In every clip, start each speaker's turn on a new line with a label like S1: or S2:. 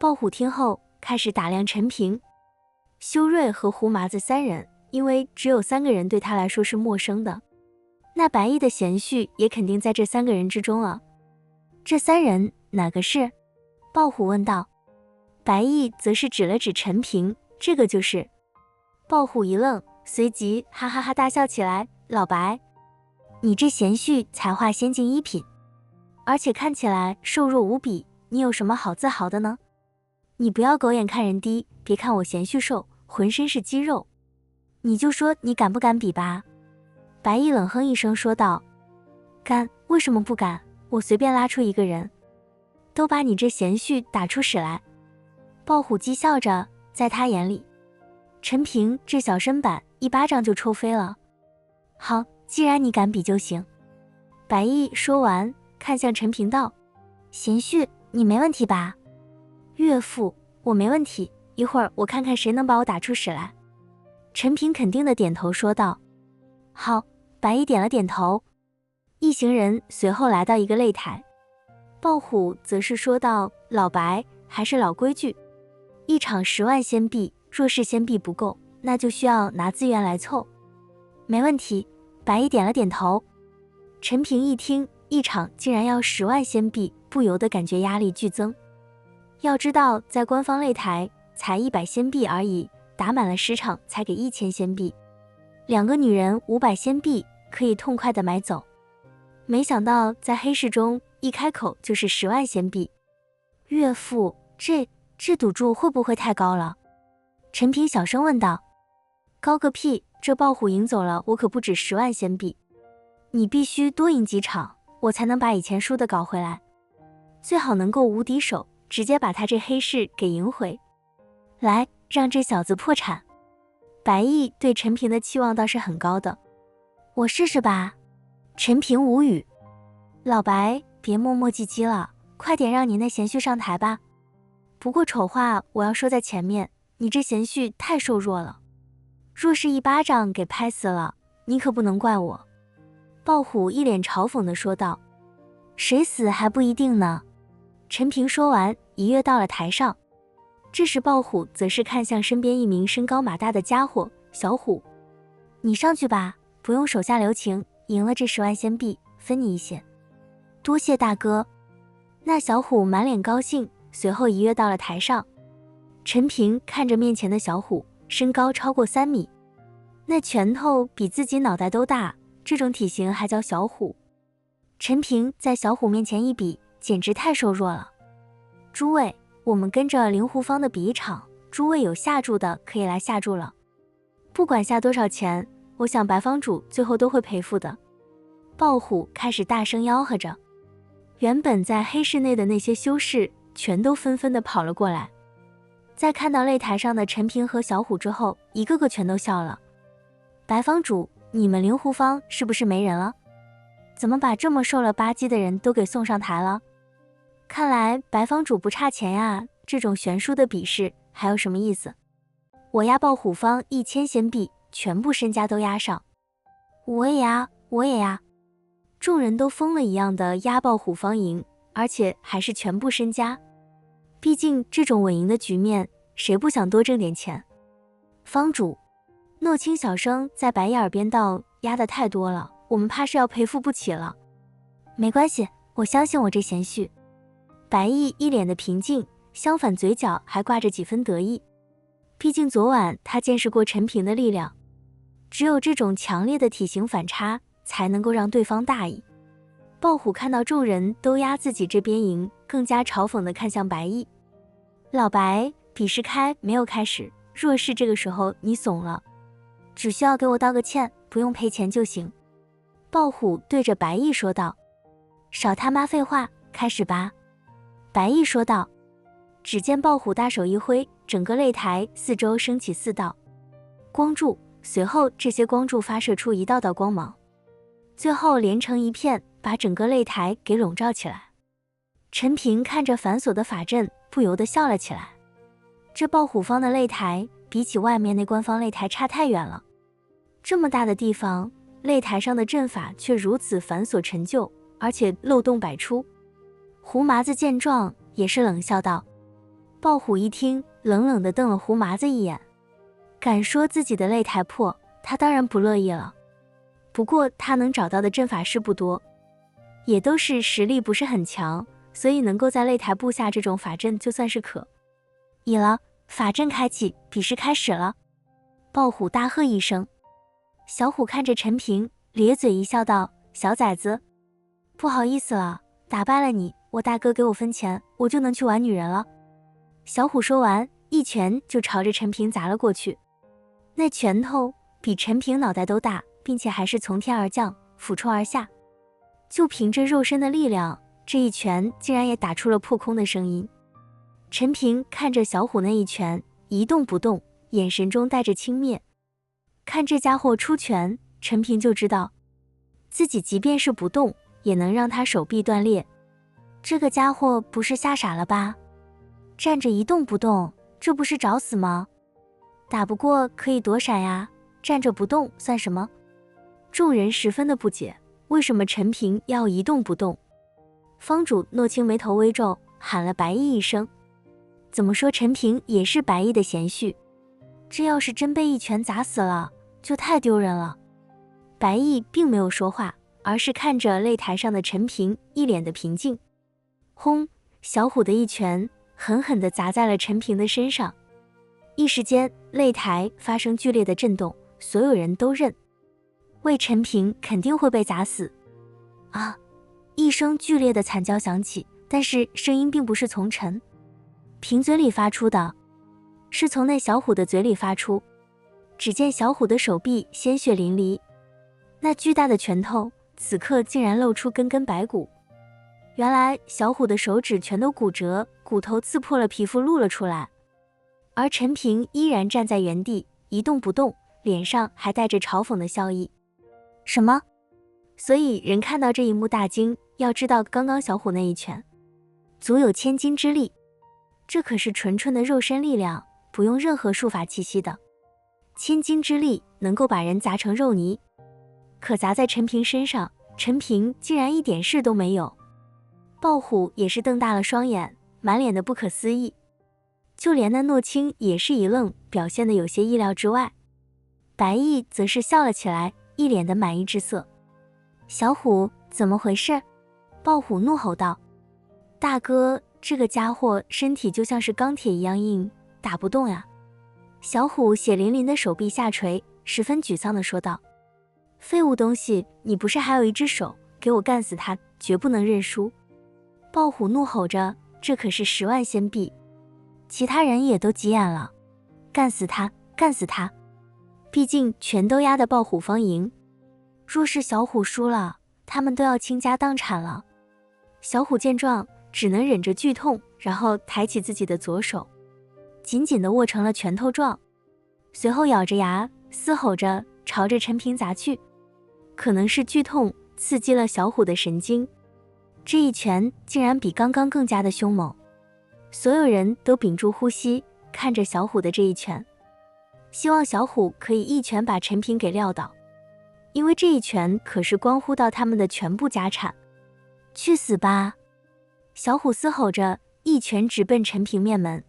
S1: 豹虎听后开始打量陈平、修睿和胡麻子三人，因为只有3个人对他来说是陌生的。那白毅的贤婿也肯定在这3个人之中了。这3人哪个是？豹虎问道。白毅则是指了指陈平，这个就是。豹虎一愣，随即哈哈哈大笑起来。老白，你这贤婿才华先进1品，而且看起来瘦弱无比，你有什么好自豪的呢？你不要狗眼看人低，别看我贤婿瘦，浑身是肌肉，你就说你敢不敢比吧？白毅冷哼一声说道。敢？为什么不敢？我随便拉出一个人，都把你这贤婿打出屎来。豹虎讥笑着，在他眼里，陈平这小身板1巴掌就抽飞了。好，既然你敢比就行。白毅说完，看向陈平道：贤婿，你没问题吧？岳父，我没问题，一会儿我看看谁能把我打出屎来。陈平肯定的点头说道。好，白毅点了点头。一行人随后来到一个擂台，豹虎则是说道：老白，还是老规矩，一场10万仙币，若是仙币不够，那就需要拿资源来凑。没问题，白毅点了点头。陈平一听，一场竟然要10万仙币，不由得感觉压力剧增。要知道，在官方擂台才100仙币而已，打满了10场才给1000仙币，2个女人500仙币可以痛快的买走。没想到在黑市中一开口就是10万仙币。岳父，这赌注会不会太高了？陈平小声问道。高个屁，这豹虎赢走了我可不止10万仙币，你必须多赢几场，我才能把以前输的搞回来，最好能够无敌手，直接把他这黑市给赢回来，让这小子破产。白毅对陈平的期望倒是很高的。我试试吧。陈平无语。老白，别磨磨唧唧了，快点让你那贤婿上台吧。不过丑话我要说在前面，你这贤婿太瘦弱了，若是1巴掌给拍死了，你可不能怪我。豹虎一脸嘲讽地说道。谁死还不一定呢。陈平说完，一跃到了台上。这时豹虎则是看向身边一名身高马大的家伙，小虎，你上去吧，不用手下留情，赢了这10万仙币，分你一些。多谢大哥。那小虎满脸高兴，随后一跃到了台上。陈平看着面前的小虎，身高超过3米，那拳头比自己脑袋都大，这种体型还叫小虎。陈平在小虎面前一比，简直太瘦弱了。诸位，我们跟着灵狐坊的比一场，诸位有下注的可以来下注了，不管下多少钱，我想白坊主最后都会赔付的。豹虎开始大声吆喝着，原本在黑市内的那些修士全都纷纷的跑了过来，在看到擂台上的陈平和小虎之后，一个个全都笑了。白坊主，你们灵狐坊是不是没人了？怎么把这么瘦了吧唧的人都给送上台了？看来白坊主不差钱呀，这种悬殊的比试还有什么意思？我押豹虎坊1000仙币，全部身家都押上。我也押，我也押。众人都疯了一样的押豹虎坊赢，而且还是全部身家。毕竟这种稳赢的局面，谁不想多挣点钱？坊主，诺清小声在白毅耳边道，押的太多了，我们怕是要赔付不起了。没关系，我相信我这贤婿。白毅一脸的平静，相反嘴角还挂着几分得意。毕竟昨晚他见识过陈平的力量，只有这种强烈的体型反差，才能够让对方大意。豹虎看到众人都押自己这边赢，更加嘲讽地看向白毅。老白，比试没有开始，若是这个时候你怂了，只需要给我道个歉，不用赔钱就行。豹虎对着白毅说道。少他妈废话，开始吧。白毅说道。只见豹虎大手一挥，整个擂台四周升起4道光柱，随后这些光柱发射出一道道光芒，最后连成一片，把整个擂台给笼罩起来。陈平看着繁琐的法阵，不由得笑了起来。这豹虎坊的擂台比起外面那官方擂台差太远了，这么大的地方，擂台上的阵法却如此繁琐陈旧，而且漏洞百出。胡麻子见状也是冷笑道，豹虎一听，冷冷地瞪了胡麻子一眼，敢说自己的擂台破，他当然不乐意了。不过他能找到的阵法师不多，也都是实力不是很强，所以能够在擂台布下这种法阵就算是可以了。法阵开启，比试开始了。豹虎大喝一声，小虎看着陈平，咧嘴一笑道：“小崽子，不好意思了，打败了你，我大哥给我分钱，我就能去玩女人了。”小虎说完，一拳就朝着陈平砸了过去。那拳头比陈平脑袋都大，并且还是从天而降，俯冲而下。就凭着肉身的力量，这一拳竟然也打出了破空的声音。陈平看着小虎那一拳，一动不动，眼神中带着轻蔑。看这家伙出拳，陈平就知道，自己即便是不动，也能让他手臂断裂。这个家伙不是吓傻了吧？站着一动不动，这不是找死吗？打不过可以躲闪呀，站着不动算什么？众人十分的不解，为什么陈平要一动不动？方主诺清眉头微皱，喊了白衣一声。怎么说陈平也是白衣的贤婿，这要是真被一拳砸死了，就太丢人了。白衣并没有说话，而是看着擂台上的陈平，一脸的平静。轰！小虎的一拳狠狠地砸在了陈平的身上，一时间擂台发生剧烈的震动，所有人都认为陈平肯定会被砸死。啊！一声剧烈的惨叫响起，但是声音并不是从陈平嘴里发出的，是从那小虎的嘴里发出。只见小虎的手臂鲜血淋漓，那巨大的拳头此刻竟然露出根根白骨。原来小虎的手指全都骨折，骨头刺破了皮肤露了出来。而陈平依然站在原地一动不动，脸上还带着嘲讽的笑意。什么？所以人看到这一幕大惊，要知道刚刚小虎那一拳足有千斤之力，这可是纯纯的肉身力量，不用任何术法气息的。千斤之力能够把人砸成肉泥，可砸在陈平身上，陈平竟然一点事都没有。豹虎也是瞪大了双眼，满脸的不可思议。就连那诺清也是一愣，表现得有些意料之外。白毅则是笑了起来，一脸的满意之色。小虎，怎么回事？豹虎怒吼道：“大哥，这个家伙身体就像是钢铁一样硬，打不动呀。”小虎血淋淋的手臂下垂，十分沮丧地说道：“废物东西，你不是还有一只手，给我干死他，绝不能认输！”豹虎怒吼着，这可是10万仙币。其他人也都急眼了，干死他，干死他！毕竟全都压得豹虎方赢，若是小虎输了，他们都要倾家荡产了。小虎见状，只能忍着剧痛，然后抬起自己的左手，紧紧地握成了拳头状，随后咬着牙，嘶吼着朝着陈平砸去。可能是剧痛刺激了小虎的神经，这一拳竟然比刚刚更加的凶猛。所有人都屏住呼吸，看着小虎的这一拳，希望小虎可以一拳把陈平给撂倒，因为这一拳可是关乎到他们的全部家产。去死吧！小虎嘶吼着，一拳直奔陈平面门。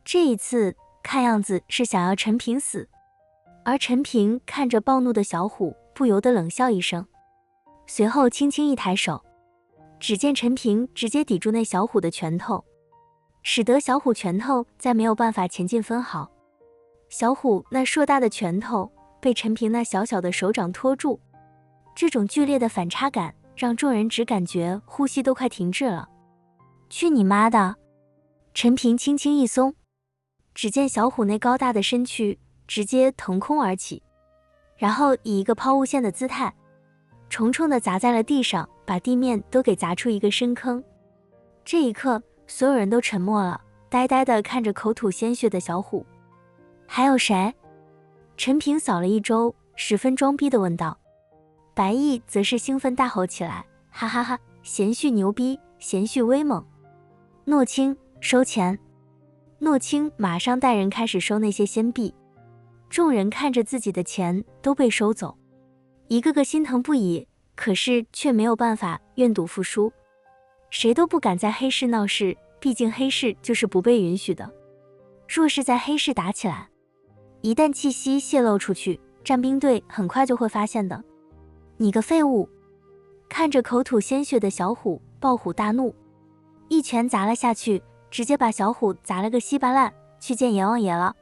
S1: 这一次看样子是想要陈平死。而陈平看着暴怒的小虎，不由得冷笑一声，随后轻轻一抬手，只见陈平直接抵住那小虎的拳头，使得小虎拳头再没有办法前进分毫。小虎那硕大的拳头被陈平那小小的手掌托住，这种剧烈的反差感让众人只感觉呼吸都快停滞了。去你妈的！陈平轻轻一松，只见小虎那高大的身躯直接腾空而起，然后以一个抛物线的姿态重重地砸在了地上，把地面都给砸出一个深坑。这一刻所有人都沉默了，呆呆地看着口吐鲜血的小虎。还有谁？陈平扫了一周，十分装逼地问道。白毅则是兴奋大吼起来，哈哈哈，贤婿牛逼，贤婿威猛！诺清，收钱！诺清马上带人开始收那些仙币。众人看着自己的钱都被收走，一个个心疼不已，可是却没有办法愿赌服输，谁都不敢在黑市闹事，毕竟黑市就是不被允许的。若是在黑市打起来，一旦气息泄露出去，战兵队很快就会发现的。你个废物！看着口吐鲜血的小虎，豹虎大怒，一拳砸了下去，直接把小虎砸了个稀巴烂，去见阎王爷了。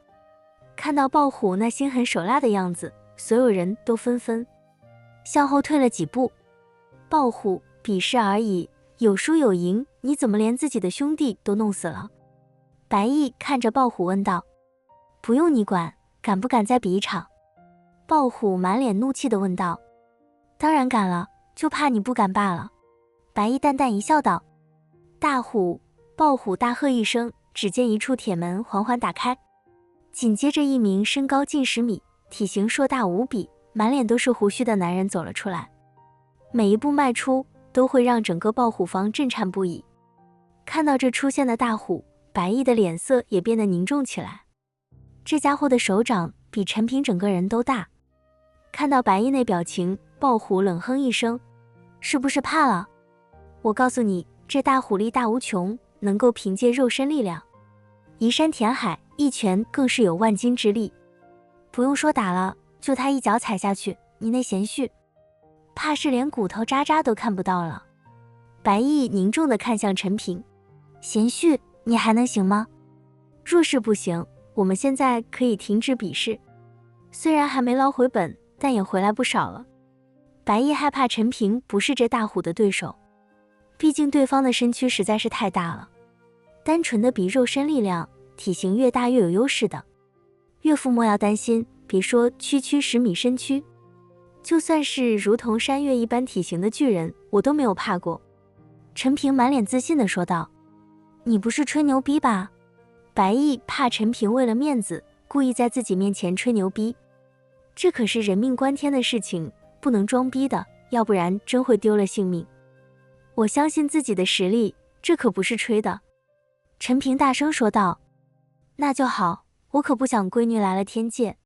S1: 看到豹虎那心狠手辣的样子，所有人都纷纷向后退了几步。豹虎，比试而已，有输有赢，你怎么连自己的兄弟都弄死了？白毅看着豹虎问道。不用你管，敢不敢再比一场？豹虎满脸怒气地问道。当然敢了，就怕你不敢罢了。白毅淡淡一笑道。大虎！豹虎大喝一声，只见一处铁门缓缓打开，紧接着一名身高近10米、体型硕大无比、满脸都是胡须的男人走了出来，每一步迈出都会让整个豹虎坊震颤不已。看到这出现的大虎，白毅的脸色也变得凝重起来。这家伙的手掌比陈平整个人都大。看到白毅那表情，豹虎冷哼一声，是不是怕了？我告诉你，这大虎力大无穷，能够凭借肉身力量移山填海，一拳更是有万斤之力。不用说打了，就他一脚踩下去，你那贤婿怕是连骨头渣渣都看不到了。白毅凝重地看向陈平，贤婿，你还能行吗？若是不行，我们现在可以停止比试。虽然还没捞回本，但也回来不少了。白毅害怕陈平不是这大虎的对手，毕竟对方的身躯实在是太大了，单纯的比肉身力量，体型越大越有优势的。岳父莫要担心，别说区10米身躯，就算是如同山岳一般体型的巨人，我都没有怕过。陈平满脸自信地说道。你不是吹牛逼吧？白毅怕陈平为了面子，故意在自己面前吹牛逼。这可是人命关天的事情，不能装逼的，要不然真会丢了性命。我相信自己的实力，这可不是吹的。陈平大声说道。那就好，我可不想闺女来了天界，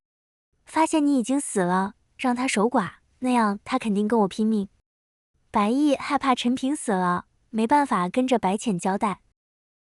S1: 发现你已经死了，让她守寡，那样她肯定跟我拼命。白毅害怕陈平死了，没办法跟着白浅交代。